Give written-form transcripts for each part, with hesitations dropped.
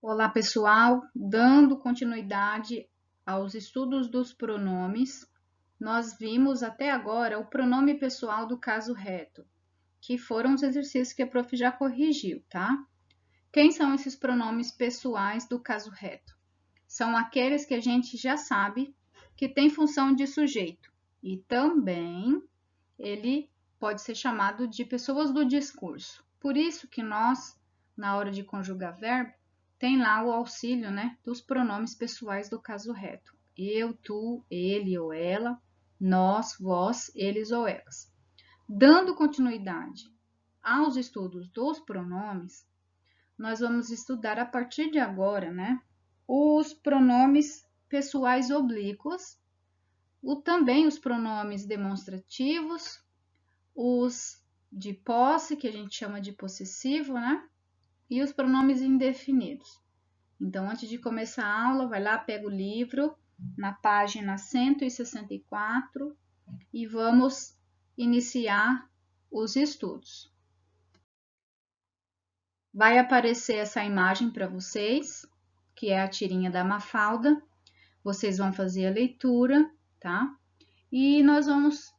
Olá, pessoal. Dando continuidade aos estudos dos pronomes, nós vimos até agora o pronome pessoal do caso reto, que foram os exercícios que a prof já corrigiu, tá? Quem são esses pronomes pessoais do caso reto? São aqueles que a gente já sabe que tem função de sujeito e também ele pode ser chamado de pessoas do discurso. Por isso que nós, na hora de conjugar verbo, tem lá o auxílio, né, dos pronomes pessoais do caso reto. Eu, tu, ele ou ela, nós, vós, eles ou elas. Dando continuidade aos estudos dos pronomes, nós vamos estudar a partir de agora, né, os pronomes pessoais oblíquos, também os pronomes demonstrativos, os de posse, que a gente chama de possessivo, né? E os pronomes indefinidos. Então, antes de começar a aula, vai lá, pega o livro na página 164 e vamos iniciar os estudos. Vai aparecer essa imagem para vocês, que é a tirinha da Mafalda. Vocês vão fazer a leitura, tá? E nós vamos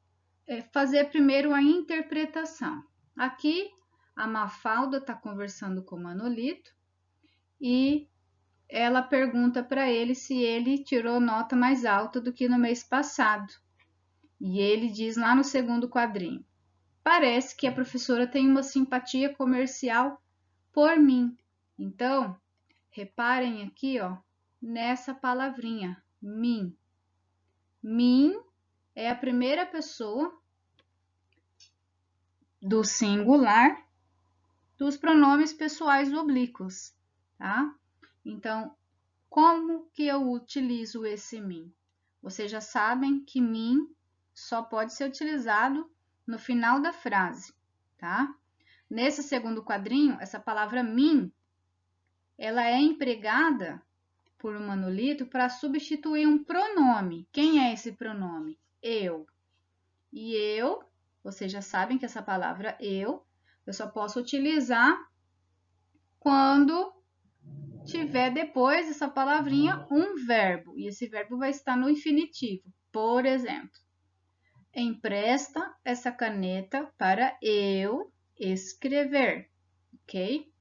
fazer primeiro a interpretação. Aqui, a Mafalda está conversando com o Manolito e ela pergunta para ele se ele tirou nota mais alta do que no mês passado. E ele diz lá no segundo quadrinho: parece que a professora tem uma simpatia comercial por mim. Então, reparem aqui, ó, nessa palavrinha, mim. Mim é a primeira pessoa do singular dos pronomes pessoais oblíquos, tá? Então, como que eu utilizo esse mim? Vocês já sabem que mim só pode ser utilizado no final da frase, tá? Nesse segundo quadrinho, essa palavra mim, ela é empregada por um Manolito para substituir um pronome. Quem é esse pronome? Eu. E eu, vocês já sabem que essa palavra eu só posso utilizar quando tiver depois dessa palavrinha um verbo. E esse verbo vai estar no infinitivo. Por exemplo, empresta essa caneta para eu escrever, ok?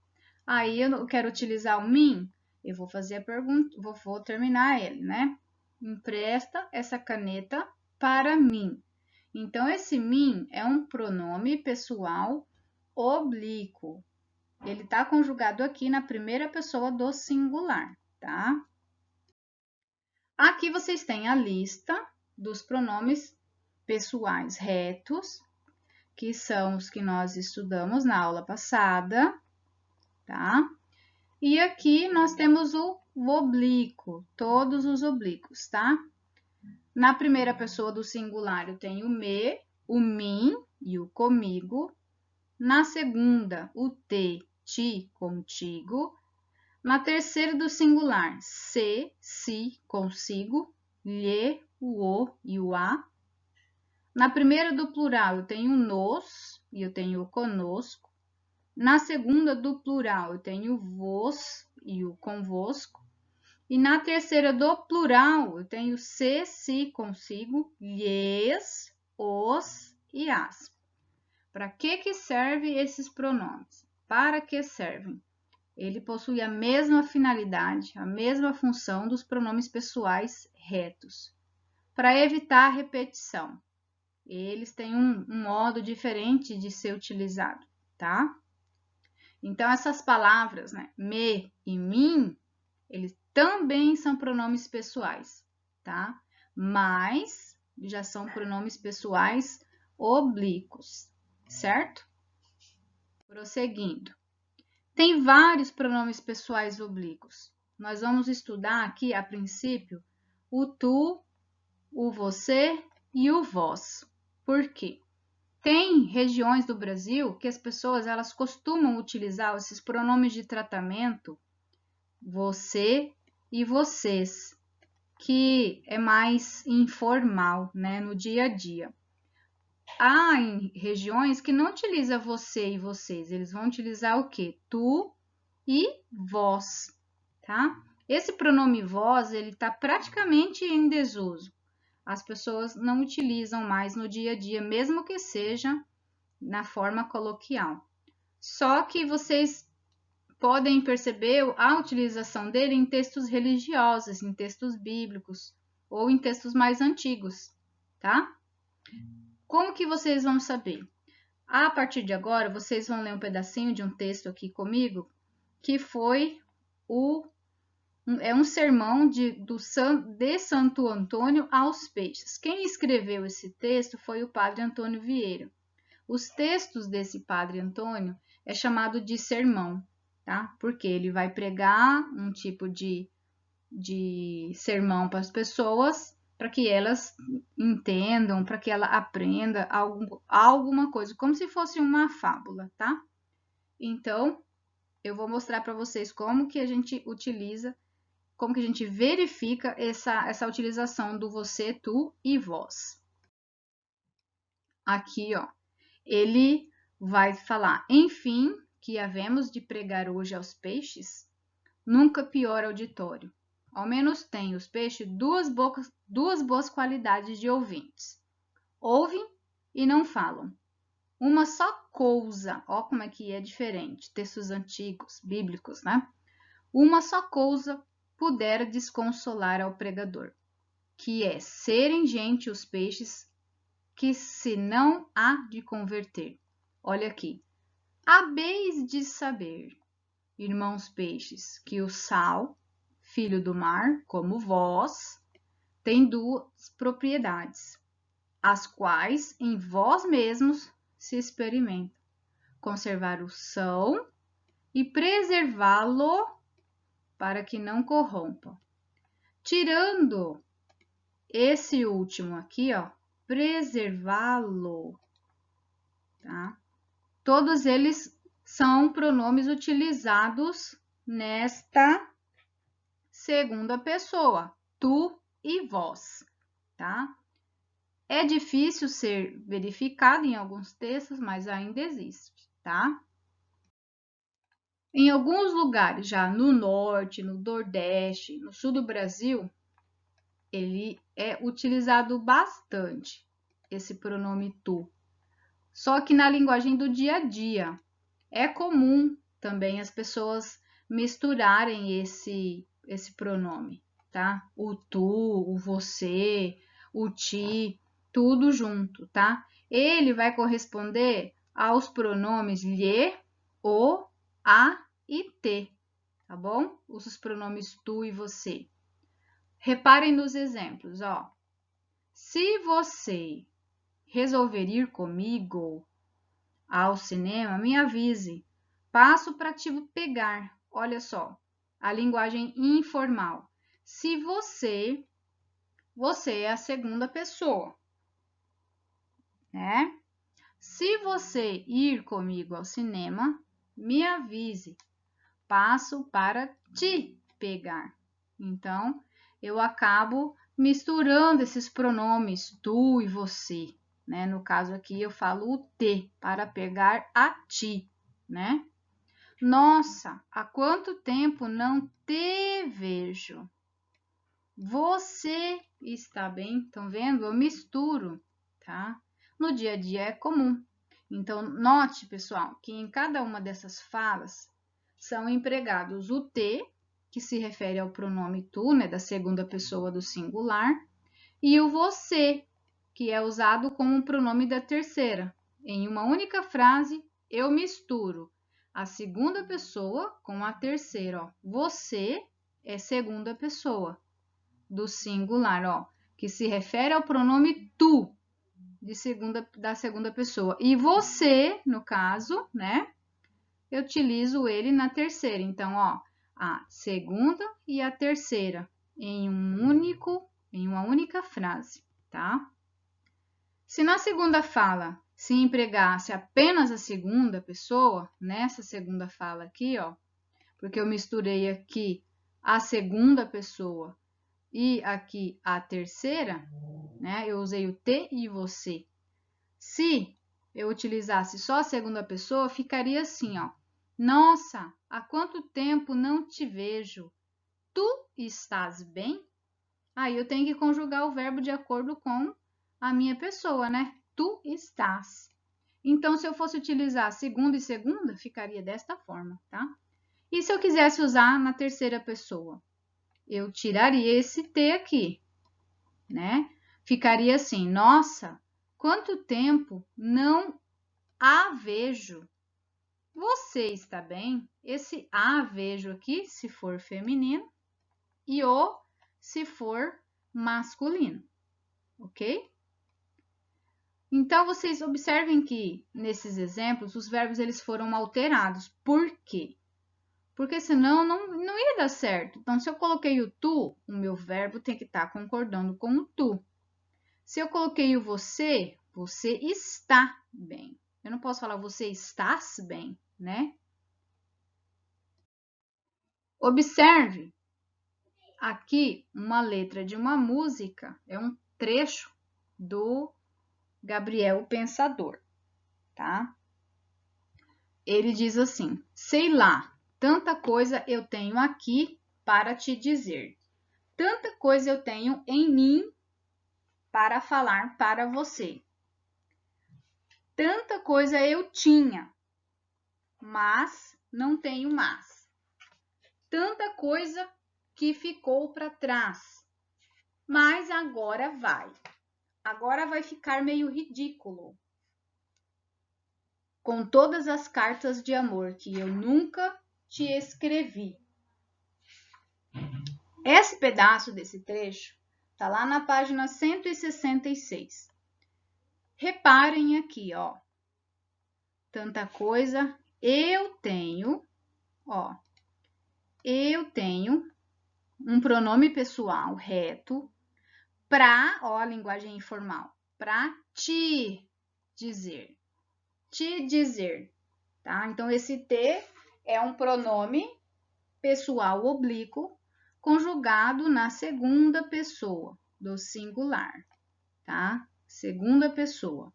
Aí eu quero utilizar o mim, eu vou fazer a pergunta, vou terminar ele, né? Empresta essa caneta para mim. Então, esse mim é um pronome pessoal oblíquo. Ele está conjugado aqui na primeira pessoa do singular, tá? Aqui vocês têm a lista dos pronomes pessoais retos, que são os que nós estudamos na aula passada, tá? E aqui nós temos o oblíquo, todos os oblíquos, tá? Na primeira pessoa do singular eu tenho o me, o mim e o comigo. Na segunda, o te, ti, contigo. Na terceira do singular, se, si, consigo, lhe, o e o a. Na primeira do plural, eu tenho nos e eu tenho o conosco. Na segunda do plural, eu tenho vos e o convosco. E na terceira do plural, eu tenho se, si, consigo, lhes, os e as. Para que servem esses pronomes? Para que servem? Ele possui a mesma finalidade, a mesma função dos pronomes pessoais retos. Para evitar a repetição, eles têm um modo diferente de ser utilizado, tá? Então, essas palavras, né, me e mim, eles também são pronomes pessoais, tá? Mas já são pronomes pessoais oblíquos, certo? Prosseguindo. Tem vários pronomes pessoais oblíquos. Nós vamos estudar aqui, a princípio, o tu, o você e o vós. Por quê? Tem regiões do Brasil que as pessoas elas costumam utilizar esses pronomes de tratamento, você e vocês, que é mais informal, né, no dia a dia. Há regiões que não utiliza você e vocês, eles vão utilizar o quê? Tu e vós, tá? Esse pronome vós, ele está praticamente em desuso. As pessoas não utilizam mais no dia a dia, mesmo que seja na forma coloquial. Só que vocês podem perceber a utilização dele em textos religiosos, em textos bíblicos ou em textos mais antigos, tá? Como que vocês vão saber? A partir de agora, vocês vão ler um pedacinho de um texto aqui comigo, que foi um sermão de Santo Antônio aos Peixes. Quem escreveu esse texto foi o Padre Antônio Vieira. Os textos desse Padre Antônio é chamado de sermão, tá? Porque ele vai pregar um tipo de sermão para as pessoas, para que elas entendam, para que ela aprenda alguma coisa, como se fosse uma fábula, tá? Então, eu vou mostrar para vocês como que a gente utiliza, como que a gente verifica essa utilização do você, tu e vós. Aqui, ó, ele vai falar, enfim, que havemos de pregar hoje aos peixes, nunca pior auditório. Ao menos tem os peixes duas boas qualidades de ouvintes. Ouvem e não falam. Uma só coisa, ó como é que é diferente, textos antigos, bíblicos, né? Uma só coisa pudera desconsolar ao pregador, que é serem gente os peixes que se não há de converter. Olha aqui. Habeis de saber, irmãos peixes, que o sal, filho do mar, como vós, tem duas propriedades, as quais em vós mesmos se experimentam: conservar o são e preservá-lo para que não corrompa. Tirando esse último aqui, ó, preservá-lo, tá? Todos eles são pronomes utilizados nesta segunda pessoa, tu e vós, tá? É difícil ser verificado em alguns textos, mas ainda existe, tá? Em alguns lugares, já no norte, no nordeste, no sul do Brasil, ele é utilizado bastante, esse pronome tu. Só que na linguagem do dia a dia, é comum também as pessoas misturarem esse pronome, tá? O tu, o você, o ti, tudo junto, tá? Ele vai corresponder aos pronomes lhe, o, a e te, tá bom? Os pronomes tu e você. Reparem nos exemplos, ó. Se você resolver ir comigo ao cinema, me avise. Passo para te pegar. Olha só, a linguagem informal. Se você é a segunda pessoa, né? Se você ir comigo ao cinema, me avise. Passo para te pegar. Então, eu acabo misturando esses pronomes tu e você, né? No caso aqui, eu falo o te para pegar a ti, né? Nossa, há quanto tempo não te vejo? Você está bem? Estão vendo? Eu misturo, tá? No dia a dia é comum. Então, note, pessoal, que em cada uma dessas falas são empregados o te, que se refere ao pronome tu, né, da segunda pessoa do singular, e o você, que é usado como um pronome da terceira. Em uma única frase, eu misturo a segunda pessoa com a terceira, ó. Você é segunda pessoa do singular, ó, que se refere ao pronome tu da segunda pessoa. E você, no caso, né? Eu utilizo ele na terceira. Então, ó, a segunda e a terceira em uma única frase, tá? Se na segunda fala se empregasse apenas a segunda pessoa, nessa segunda fala aqui, ó, porque eu misturei aqui a segunda pessoa e aqui a terceira, né? Eu usei o te e você. Se eu utilizasse só a segunda pessoa, ficaria assim, ó. Nossa, há quanto tempo não te vejo? tu estás bem? Aí eu tenho que conjugar o verbo de acordo com a minha pessoa, né? Tu estás. Então, se eu fosse utilizar segunda e segunda, ficaria desta forma, tá? E se eu quisesse usar na terceira pessoa? Eu tiraria esse T aqui, né? Ficaria assim, nossa, quanto tempo não a vejo. Você está bem? Esse a vejo aqui, se for feminino, e o se for masculino, ok? Então, vocês observem que, nesses exemplos, os verbos eles foram alterados. Por quê? Porque senão não ia dar certo. Então, se eu coloquei o tu, o meu verbo tem que estar concordando com o tu. Se eu coloquei o você, você está bem. Eu não posso falar você estás bem, né? Observe aqui uma letra de uma música, é um trecho do Gabriel o Pensador, tá? Ele diz assim: sei lá, tanta coisa eu tenho aqui para te dizer. Tanta coisa eu tenho em mim para falar para você. Tanta coisa eu tinha, mas não tenho mais. Tanta coisa que ficou para trás, mas agora vai. Agora vai ficar meio ridículo. Com todas as cartas de amor que eu nunca te escrevi. Esse pedaço desse trecho está lá na página 166. Reparem aqui, ó. Tanta coisa eu tenho, ó. Eu tenho um pronome pessoal reto para, ó, a linguagem informal, para te dizer. Te dizer, tá? Então, esse te é um pronome pessoal oblíquo conjugado na segunda pessoa do singular, tá? Segunda pessoa.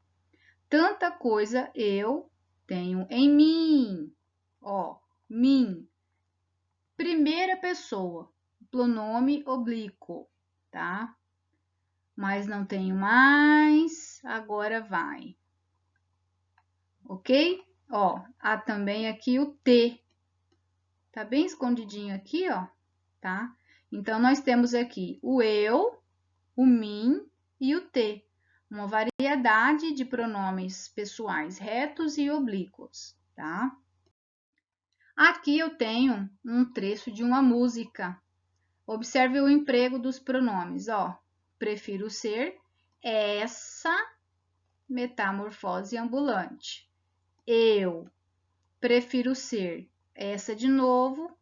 Tanta coisa eu tenho em mim, ó, mim. Primeira pessoa, pronome oblíquo, tá? Mas não tenho mais, agora vai. Ok? Ó, há também aqui o T. Tá bem escondidinho aqui, ó, tá? Então, nós temos aqui o eu, o mim e o T. Uma variedade de pronomes pessoais retos e oblíquos, tá? Aqui eu tenho um trecho de uma música. Observe o emprego dos pronomes, ó. Prefiro ser essa metamorfose ambulante. Eu prefiro ser essa de novo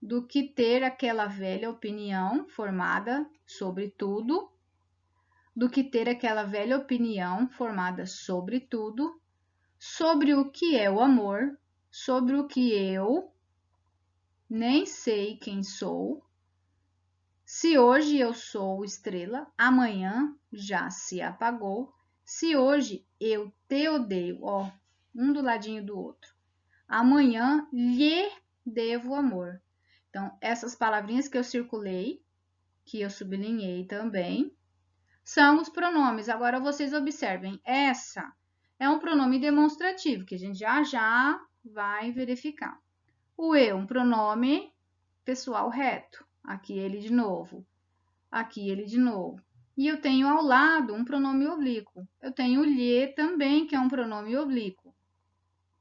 do que ter aquela velha opinião formada sobre tudo, sobre o que é o amor, sobre o que eu nem sei quem sou. Se hoje eu sou estrela, amanhã já se apagou. Se hoje eu te odeio, ó, um do ladinho do outro, amanhã lhe devo amor. Então, essas palavrinhas que eu circulei, que eu sublinhei também, são os pronomes. Agora, vocês observem, essa é um pronome demonstrativo, que a gente já vai verificar. O eu, um pronome pessoal reto. Aqui ele de novo. Aqui ele de novo. E eu tenho ao lado um pronome oblíquo. Eu tenho o lhe também, que é um pronome oblíquo.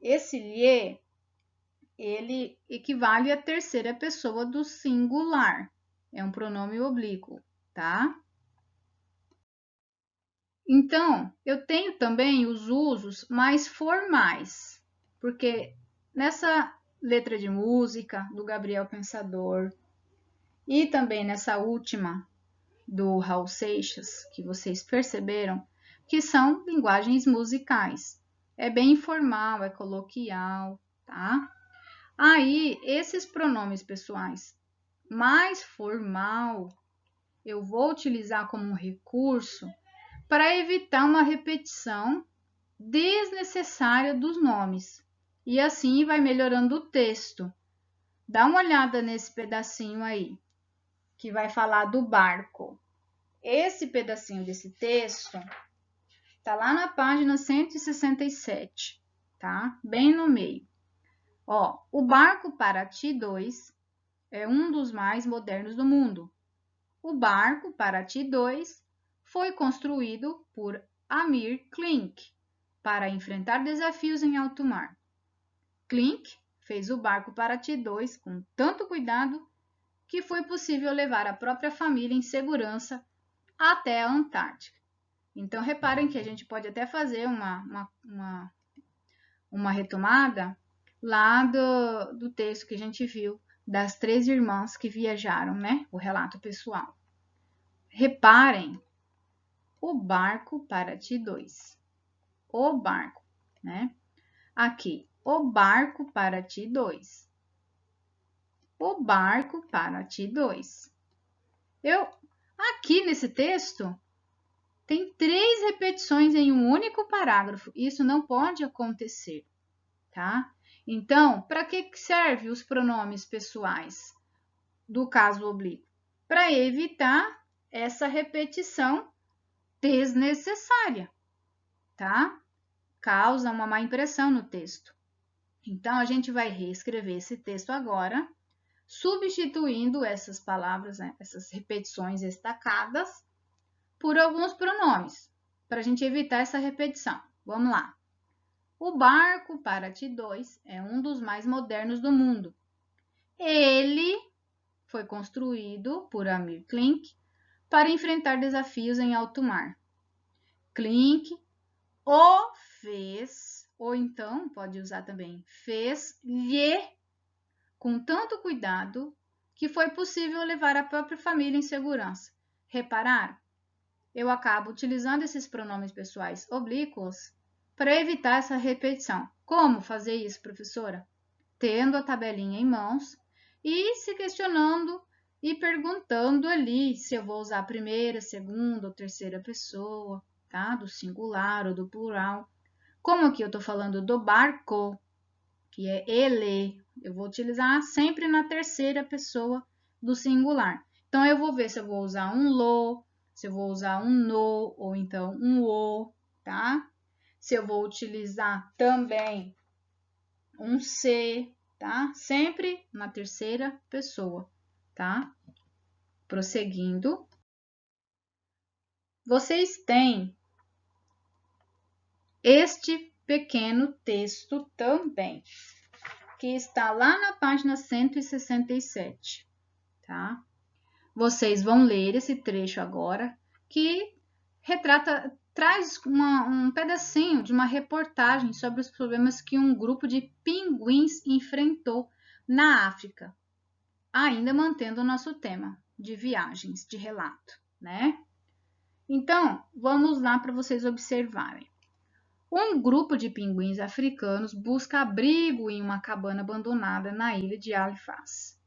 Esse lhe, ele equivale à terceira pessoa do singular. É um pronome oblíquo, tá? Então, eu tenho também os usos mais formais, porque nessa letra de música do Gabriel Pensador e também nessa última do Raul Seixas, que vocês perceberam, que são linguagens musicais. É bem informal, é coloquial, tá? Aí, esses pronomes pessoais mais formal, eu vou utilizar como um recurso para evitar uma repetição desnecessária dos nomes. E assim vai melhorando o texto. Dá uma olhada nesse pedacinho aí. que vai falar do barco. Esse pedacinho desse texto tá lá na página 167, tá? Bem no meio. Ó, o barco Paraty 2 é um dos mais modernos do mundo. O barco Paraty 2 foi construído por Amir Klink para enfrentar desafios em alto mar. Klink fez o barco Paraty 2 com tanto cuidado que foi possível levar a própria família em segurança até a Antártica. Então, reparem que a gente pode até fazer uma retomada lá do texto que a gente viu das 3 irmãs que viajaram, né? O relato pessoal. Reparem, o barco Paraty 2. O barco, né? Aqui, o barco Paraty 2. O barco Paraty 2. Aqui nesse texto, tem 3 repetições em um único parágrafo. Isso não pode acontecer, tá? Então, para que servem os pronomes pessoais do caso oblíquo? Para evitar essa repetição desnecessária, tá? Causa uma má impressão no texto. Então, a gente vai reescrever esse texto agora, substituindo essas palavras, né, essas repetições destacadas, por alguns pronomes, para a gente evitar essa repetição. Vamos lá. O barco Paraty 2 é um dos mais modernos do mundo. Ele foi construído por Amir Klink para enfrentar desafios em alto mar. Klink o fez, ou então pode usar também fez-lhe com tanto cuidado que foi possível levar a própria família em segurança. Repararam? Eu acabo utilizando esses pronomes pessoais oblíquos para evitar essa repetição. Como fazer isso, professora? Tendo a tabelinha em mãos e se questionando e perguntando ali se eu vou usar a primeira, segunda ou terceira pessoa, tá? Do singular ou do plural. Como aqui eu estou falando do barco, que é ele, eu vou utilizar sempre na terceira pessoa do singular. Então, eu vou ver se eu vou usar um lo, se eu vou usar um no, ou então um o, tá? Se eu vou utilizar também um se, tá? Sempre na terceira pessoa, tá? Prosseguindo. Vocês têm este pequeno texto também, que está lá na página 167, tá? Vocês vão ler esse trecho agora, que traz um pedacinho de uma reportagem sobre os problemas que um grupo de pinguins enfrentou na África, ainda mantendo o nosso tema de viagens, de relato, né? Então, vamos lá para vocês observarem. Um grupo de pinguins africanos busca abrigo em uma cabana abandonada na ilha de Halifax.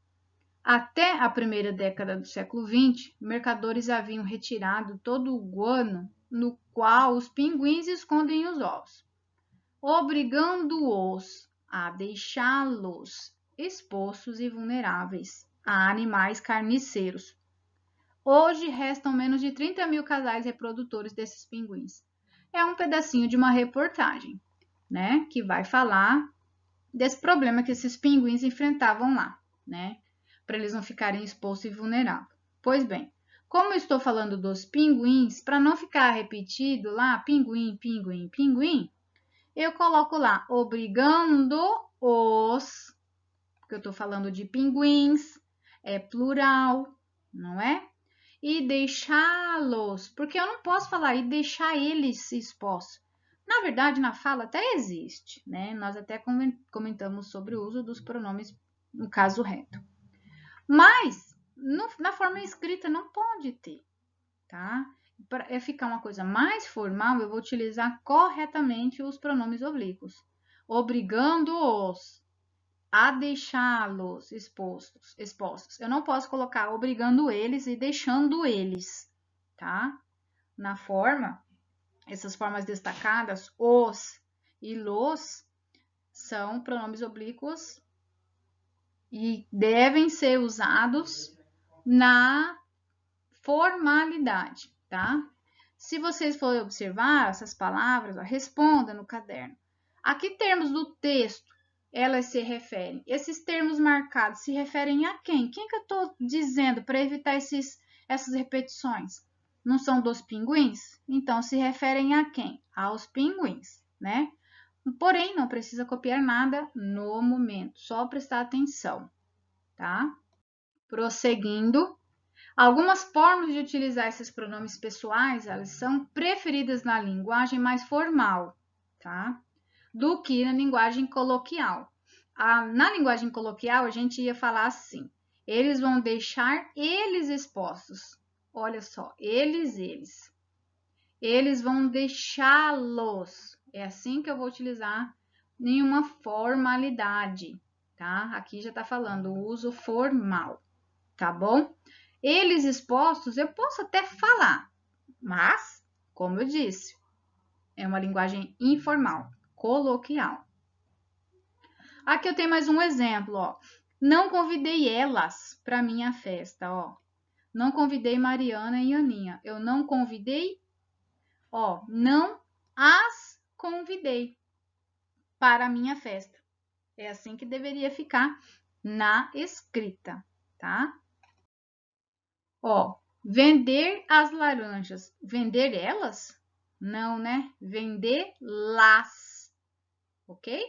Até a primeira década do século XX, mercadores haviam retirado todo o guano no qual os pinguins escondem os ovos, obrigando-os a deixá-los expostos e vulneráveis a animais carniceiros. Hoje restam menos de 30 mil casais reprodutores desses pinguins. É um pedacinho de uma reportagem, né, que vai falar desse problema que esses pinguins enfrentavam lá, né, para eles não ficarem expostos e vulneráveis. Pois bem, como eu estou falando dos pinguins, para não ficar repetido lá, pinguim, pinguim, pinguim, eu coloco lá, obrigando-os, porque eu estou falando de pinguins, é plural, não é? E deixá-los, porque eu não posso falar e deixar eles expostos. Na verdade, na fala até existe, né? Nós até comentamos sobre o uso dos pronomes no caso reto. Mas, na forma escrita não pode ter, tá? Para ficar uma coisa mais formal, eu vou utilizar corretamente os pronomes oblíquos. Obrigando-os a deixá-los expostos. Eu não posso colocar obrigando eles e deixando eles, tá? Na forma, essas formas destacadas, os e los, são pronomes oblíquos e devem ser usados na formalidade, tá? Se vocês forem observar essas palavras, ó, responda no caderno. A que termos do texto elas se referem? Esses termos marcados se referem a quem? Quem que eu estou dizendo para evitar essas repetições? Não são dos pinguins? Então, se referem a quem? Aos pinguins, né? Porém, não precisa copiar nada no momento, só prestar atenção, tá? Prosseguindo. Algumas formas de utilizar esses pronomes pessoais, elas são preferidas na linguagem mais formal, tá? Do que na linguagem coloquial. Na linguagem coloquial, a gente ia falar assim: eles vão deixar eles expostos. Olha só, eles. Eles vão deixá-los. É assim que eu vou utilizar em uma formalidade, tá? Aqui já tá falando o uso formal, tá bom? Eles expostos, eu posso até falar, mas, como eu disse, é uma linguagem informal, coloquial. Aqui eu tenho mais um exemplo, ó. Não convidei elas para minha festa, ó. Não convidei Mariana e Aninha. Eu não convidei, ó, não as convidei para a minha festa. É assim que deveria ficar na escrita, tá? Ó, vender as laranjas. Vender elas? Não, né? Vendê-las. Ok?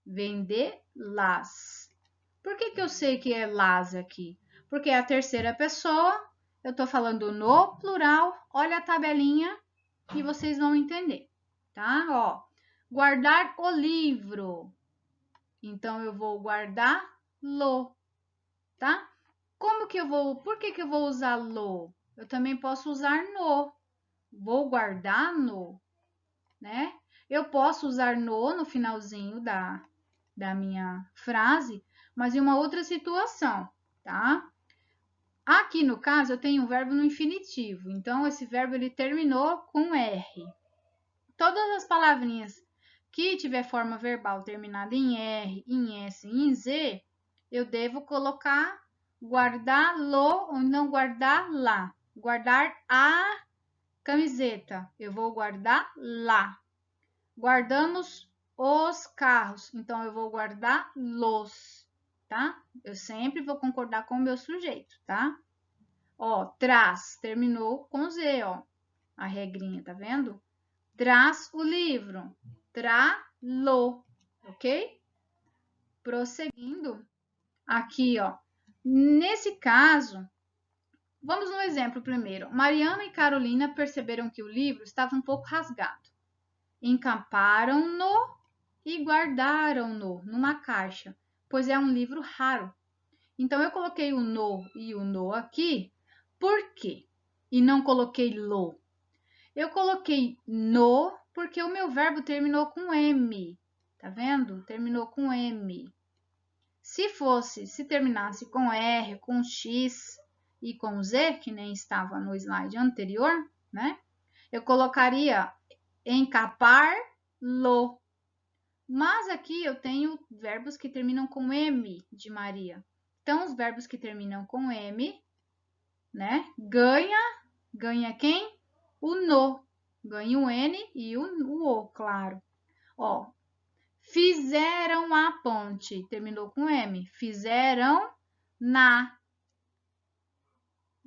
Vendê-las. Por que eu sei que é las aqui? Porque é a terceira pessoa. Eu tô falando no plural. Olha a tabelinha e vocês vão entender, tá? Ó, guardar o livro. Então, eu vou guardá-lo, tá? Como que eu vou, por que eu vou usar lo? Eu também posso usar no. Vou guardar no, né? Eu posso usar no finalzinho da minha frase, mas em uma outra situação, tá? Aqui no caso eu tenho um verbo no infinitivo, então esse verbo ele terminou com R. Todas as palavrinhas que tiver forma verbal terminada em R, em S e em Z, eu devo colocar guardá-lo ou não guardar lá. Guardar a camiseta, eu vou guardar lá. Guardamos os carros, então eu vou guardar los, tá? Eu sempre vou concordar com o meu sujeito, tá? Ó, traz, terminou com Z, ó. A regrinha, tá vendo? Traz o livro, tra-lo, ok? Prosseguindo, aqui, ó. Nesse caso, vamos no exemplo primeiro. Mariana e Carolina perceberam que o livro estava um pouco rasgado. Encaparam-no e guardaram-no numa caixa, pois é um livro raro. Então, eu coloquei o no e o no aqui, por quê? E não coloquei lo. Eu coloquei no porque o meu verbo terminou com M, tá vendo? Terminou com M. Se terminasse com R, com X e com Z, que nem estava no slide anterior, né? Eu colocaria encapar-lo. Mas aqui eu tenho verbos que terminam com M de Maria. Então, os verbos que terminam com M, né? Ganha quem? O no. Ganha o N e o O, claro. Ó, fizeram a ponte. Terminou com M. Fizeram na.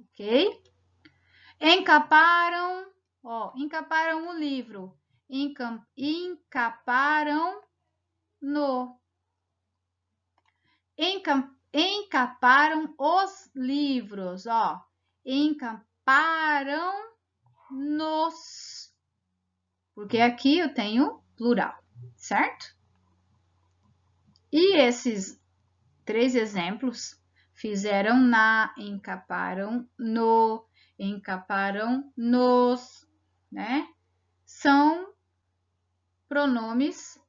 Ok? Encaparam, ó, encaparam o livro. Encaparam no. Encaparam os livros, ó. Encaparam nos. Porque aqui eu tenho plural, certo? E esses 3 exemplos fizeram na, encaparam no, encaparam nos, né? São pronomes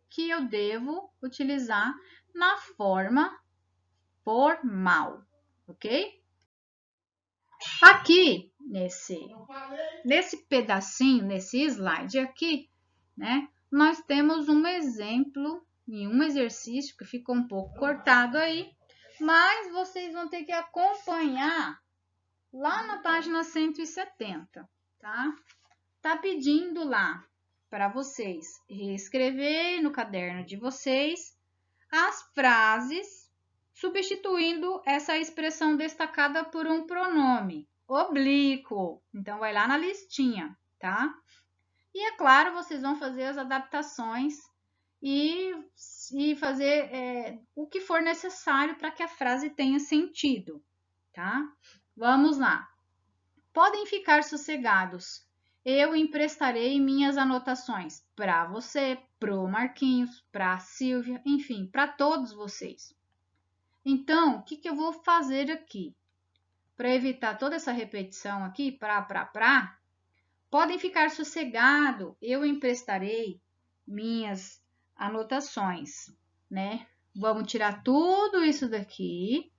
que eu devo utilizar na forma formal, ok? Aqui, nesse pedacinho, nesse slide aqui, né? Nós temos um exemplo e um exercício que ficou um pouco cortado aí, mas vocês vão ter que acompanhar lá na página 170, tá? Tá pedindo lá para vocês reescrever no caderno de vocês as frases substituindo essa expressão destacada por um pronome oblíquo. Então, vai lá na listinha, tá? E, é claro, vocês vão fazer as adaptações e fazer o que for necessário para que a frase tenha sentido, tá? Vamos lá. Podem ficar sossegados. Eu emprestarei minhas anotações para você, pro Marquinhos, para a Silvia, enfim, para todos vocês. Então, o que eu vou fazer aqui? Para evitar toda essa repetição aqui, podem ficar sossegados. Eu emprestarei minhas anotações, né? Vamos tirar tudo isso daqui.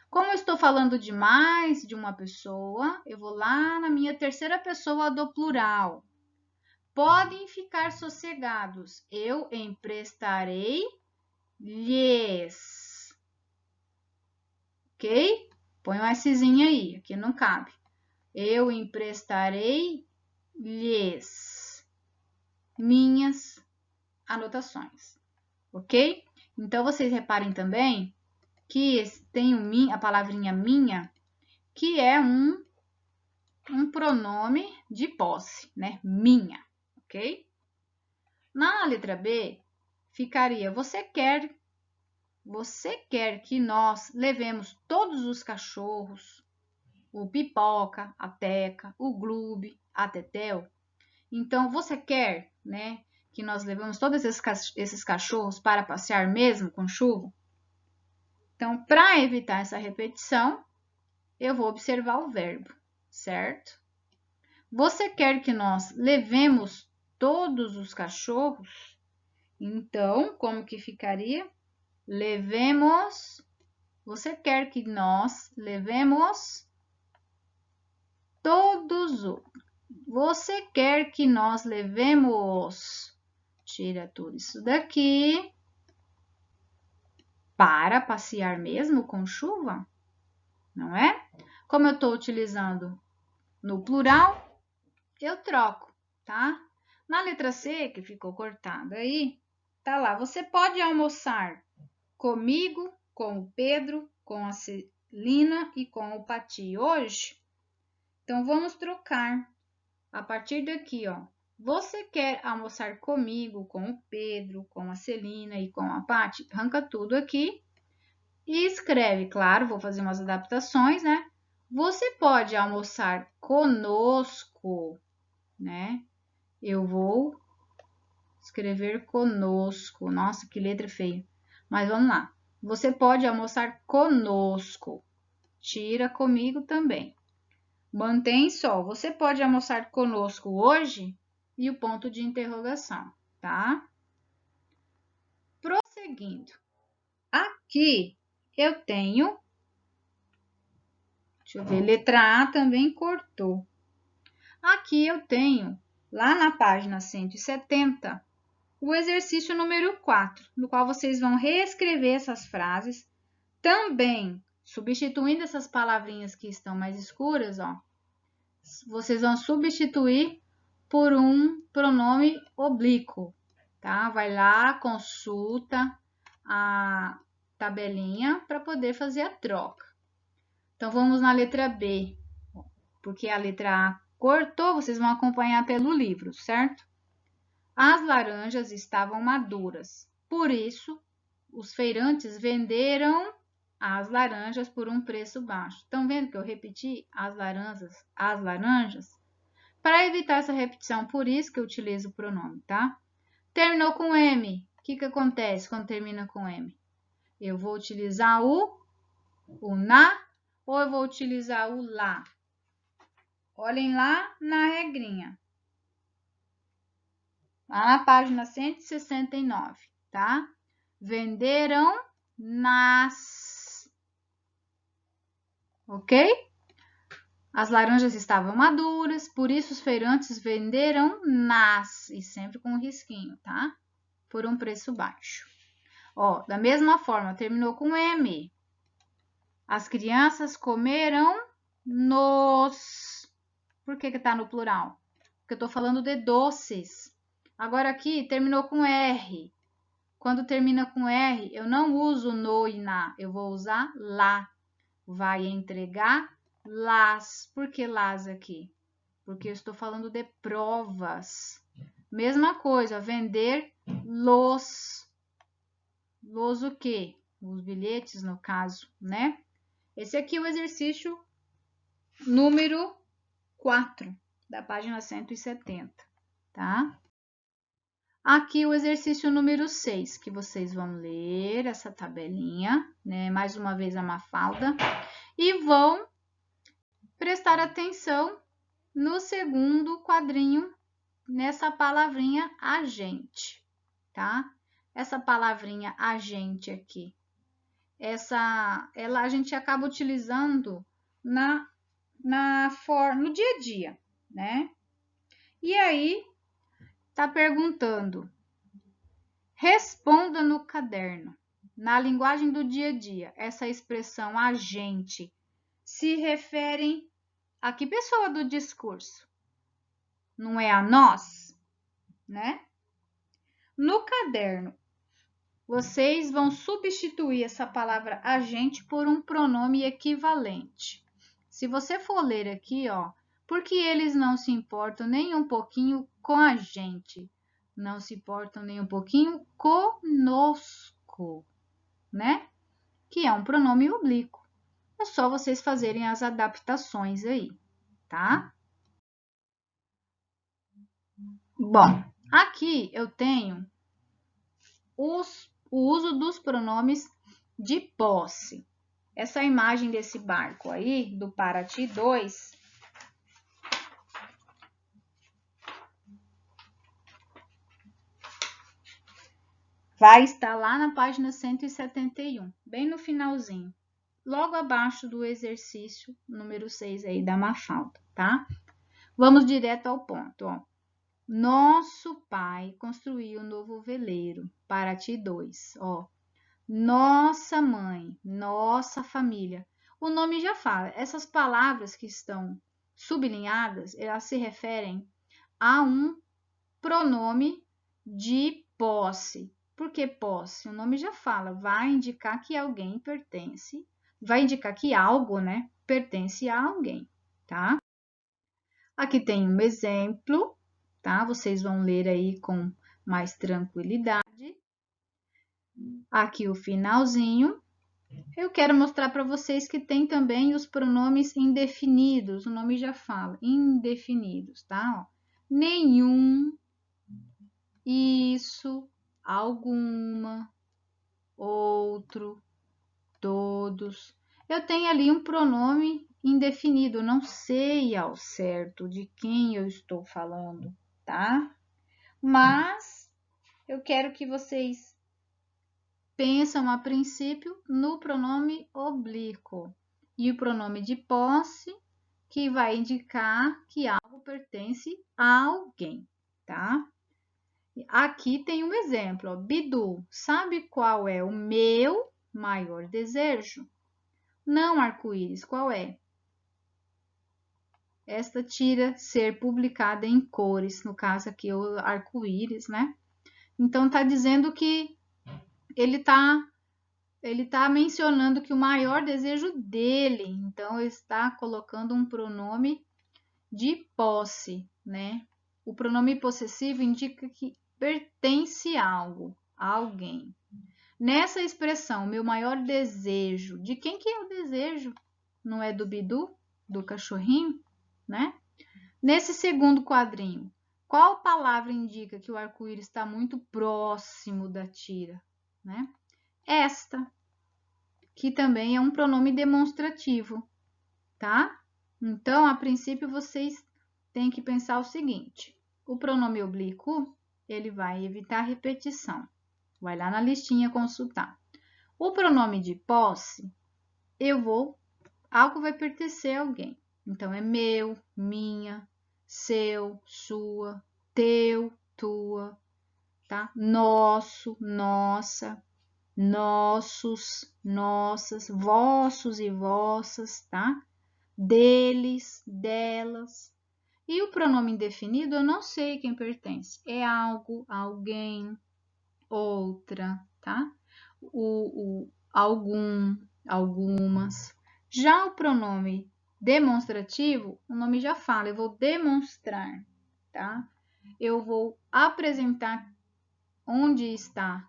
Como eu estou falando de mais de uma pessoa, eu vou lá na minha terceira pessoa do plural. Podem ficar sossegados. Eu emprestarei lhes. Ok? Põe um Szinho aí, aqui não cabe. Eu emprestarei lhes minhas anotações. Ok? Então, vocês reparem também que tem a palavrinha minha, que é um pronome de posse, né? Minha, ok? Na letra B, ficaria você quer que nós levemos todos os cachorros, o Pipoca, a Teca, o Gloob, a Tetel. Então, você quer, né, que nós levemos todos esses cachorros para passear mesmo com chuva? Então, para evitar essa repetição, eu vou observar o verbo, certo? Você quer que nós levemos todos os cachorros? Então, como que ficaria? Levemos. Você quer que nós levemos todos os. Você quer que nós levemos. Tira tudo isso daqui. Para passear mesmo com chuva? Não é? Como eu estou utilizando no plural, eu troco, tá? Na letra C, que ficou cortada aí, tá lá. Você pode almoçar comigo, com o Pedro, com a Celina e com o Pati hoje? Então, vamos trocar. A partir daqui, ó. Você quer almoçar comigo, com o Pedro, com a Celina e com a Pati? Arranca tudo aqui e escreve. Claro, vou fazer umas adaptações, né? Você pode almoçar conosco, né? Eu vou escrever conosco. Nossa, que letra feia. Mas vamos lá. Você pode almoçar conosco. Tira comigo também. Mantém só. Você pode almoçar conosco hoje? E o ponto de interrogação, tá? Prosseguindo. Aqui eu tenho... Deixa eu ver. Letra A também cortou. Aqui eu tenho, lá na página 170, o exercício número 4, no qual vocês vão reescrever essas frases, também substituindo essas palavrinhas que estão mais escuras, ó, vocês vão substituir por um pronome oblíquo, tá? Vai lá, consulta a tabelinha para poder fazer a troca. Então, vamos na letra B, porque a letra A cortou, vocês vão acompanhar pelo livro, certo? As laranjas estavam maduras, por isso os feirantes venderam as laranjas por um preço baixo. Estão vendo que eu repeti as laranjas? Para evitar essa repetição, por isso que eu utilizo o pronome, tá? Terminou com M. O que acontece quando termina com M? Eu vou utilizar o na ou eu vou utilizar o lá? Olhem lá na regrinha. Lá na página 169, tá? Venderam nas. Ok? As laranjas estavam maduras, por isso os feirantes venderam nas, e sempre com um risquinho, tá? Por um preço baixo. Ó, da mesma forma, terminou com M. As crianças comeram nos. Por que tá no plural? Porque eu tô falando de doces. Agora aqui terminou com R. Quando termina com R, eu não uso no e na, eu vou usar lá. Vai entregar las. Por que las aqui? Porque eu estou falando de provas. Mesma coisa, vender los. Los o quê? Os bilhetes, no caso, né? Esse aqui é o exercício número 4 da página 170, tá? Aqui o exercício número 6, que vocês vão ler essa tabelinha, né? Mais uma vez a Mafalda, e vão prestar atenção no segundo quadrinho, nessa palavrinha agente, tá? Essa palavrinha agente aqui, ela a gente acaba utilizando no dia a dia, né? E aí, tá perguntando, responda no caderno. Na linguagem do dia a dia, essa expressão agente se refere a que pessoa do discurso? Não é a nós, né? No caderno, vocês vão substituir essa palavra agente por um pronome equivalente. Se você for ler aqui, ó, porque eles não se importam nem um pouquinho com a gente, não se importam nem um pouquinho conosco, né? Que é um pronome oblíquo. É só vocês fazerem as adaptações aí, tá? Bom, aqui eu tenho o uso dos pronomes de posse. Essa imagem desse barco aí, do Paraty 2, vai estar lá na página 171, bem no finalzinho, logo abaixo do exercício número 6 aí da Mafalda, tá? Vamos direto ao ponto, ó. Nosso pai construiu um novo veleiro, Paraty 2, ó. Nossa mãe, nossa família. O nome já fala. Essas palavras que estão sublinhadas, elas se referem a um pronome de posse. Por que posse? O nome já fala, vai indicar que alguém pertence, vai indicar que algo, né, pertence a alguém, tá? Aqui tem um exemplo, tá? Vocês vão ler aí com mais tranquilidade. Aqui o finalzinho. Eu quero mostrar para vocês que tem também os pronomes indefinidos, o nome já fala, indefinidos, tá? Ó, nenhum, isso, alguma, outro, todos. Eu tenho ali um pronome indefinido, não sei ao certo de quem eu estou falando, tá? Mas eu quero que vocês pensam a princípio no pronome oblíquo e o pronome de posse, que vai indicar que algo pertence a alguém, tá? Aqui tem um exemplo, ó. Bidu, sabe qual é o meu maior desejo? Não, arco-íris, qual é? Esta tira ser publicada em cores, no caso aqui o arco-íris, né? Então tá dizendo que ele tá mencionando que o maior desejo dele, então está colocando um pronome de posse, né? O pronome possessivo indica que pertence a algo, a alguém. Nessa expressão, meu maior desejo, de quem que é o desejo? Não é do Bidu, do cachorrinho, né? Nesse segundo quadrinho, qual palavra indica que o arco-íris está muito próximo da tira, né? Esta, que também é um pronome demonstrativo, tá? Então, a princípio, vocês têm que pensar o seguinte: o pronome oblíquo, ele vai evitar repetição. Vai lá na listinha consultar. O pronome de posse, algo vai pertencer a alguém. Então, é meu, minha, seu, sua, teu, tua, tá? Nosso, nossa, nossos, nossas, vossos e vossas, tá? deles, delas. E o pronome indefinido, eu não sei quem pertence. É algo, alguém, outra, tá? Algum, algumas. Já o pronome demonstrativo, o nome já fala, eu vou demonstrar, tá? Eu vou apresentar onde está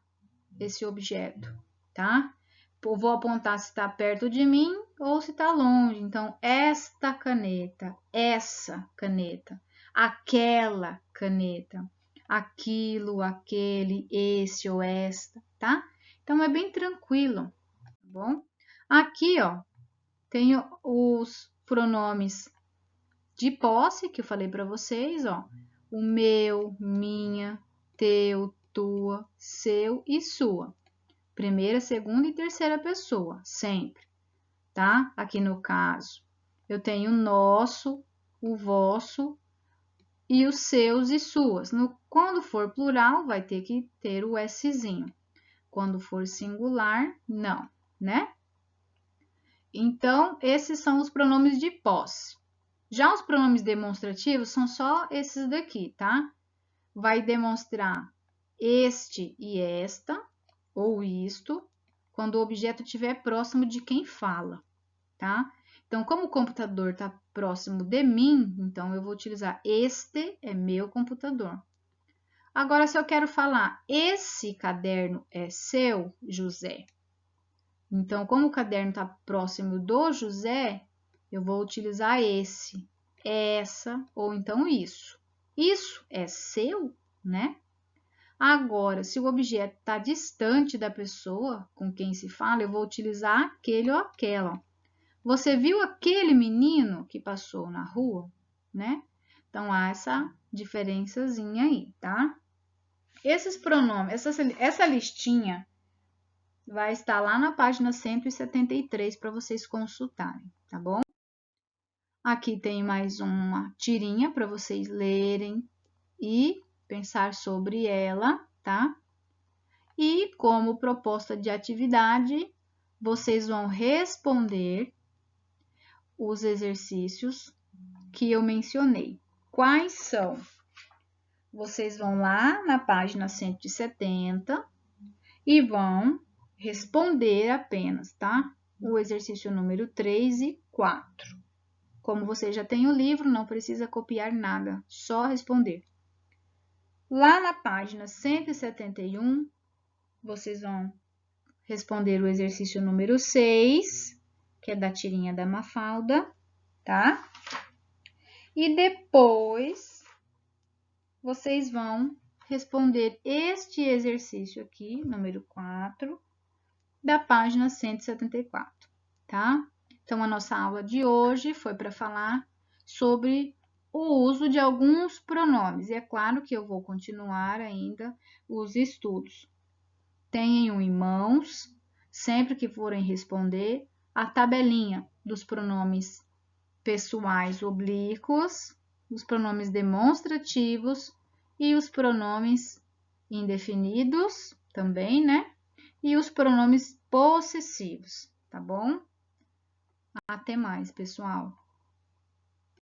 esse objeto, tá? Eu vou apontar se está perto de mim ou se está longe. Então, esta caneta, essa caneta, aquela caneta, aquilo, aquele, esse ou esta, tá? Então, é bem tranquilo, tá bom? Aqui, ó, tenho os pronomes de posse que eu falei para vocês, ó. O meu, minha, teu, tua, seu e sua. Primeira, segunda e terceira pessoa, sempre, tá? Aqui no caso, eu tenho o nosso, o vosso e os seus e suas. Quando for plural, vai ter que ter o Szinho. Quando for singular, não, né? Então, esses são os pronomes de posse. Já os pronomes demonstrativos são só esses daqui, tá? Vai demonstrar este e esta, ou isto, quando o objeto estiver próximo de quem fala, tá? Então, como o computador está próximo de mim, então eu vou utilizar este é meu computador. Agora, se eu quero falar esse caderno é seu, José. Então, como o caderno está próximo do José, eu vou utilizar esse, essa ou então isso. Isso é seu, né? Agora, se o objeto está distante da pessoa com quem se fala, eu vou utilizar aquele ou aquela. Você viu aquele menino que passou na rua, né? Então, há essa diferençazinha aí, tá? Esses pronomes, essa listinha vai estar lá na página 173 para vocês consultarem, tá bom? Aqui tem mais uma tirinha para vocês lerem e pensar sobre ela, tá? E como proposta de atividade, vocês vão responder os exercícios que eu mencionei. Quais são? Vocês vão lá na página 170 e vão responder apenas, tá? O exercício número 3 e 4. Como você já tem o livro, não precisa copiar nada, só responder. Lá na página 171, vocês vão responder o exercício número 6, que é da tirinha da Mafalda, tá? E depois, vocês vão responder este exercício aqui, número 4, da página 174, tá? Então, a nossa aula de hoje foi para falar sobre o uso de alguns pronomes. E é claro que eu vou continuar ainda os estudos. Tenham em mãos, sempre que forem responder, a tabelinha dos pronomes pessoais oblíquos, os pronomes demonstrativos e os pronomes indefinidos também, né? E os pronomes possessivos, tá bom? Até mais, pessoal!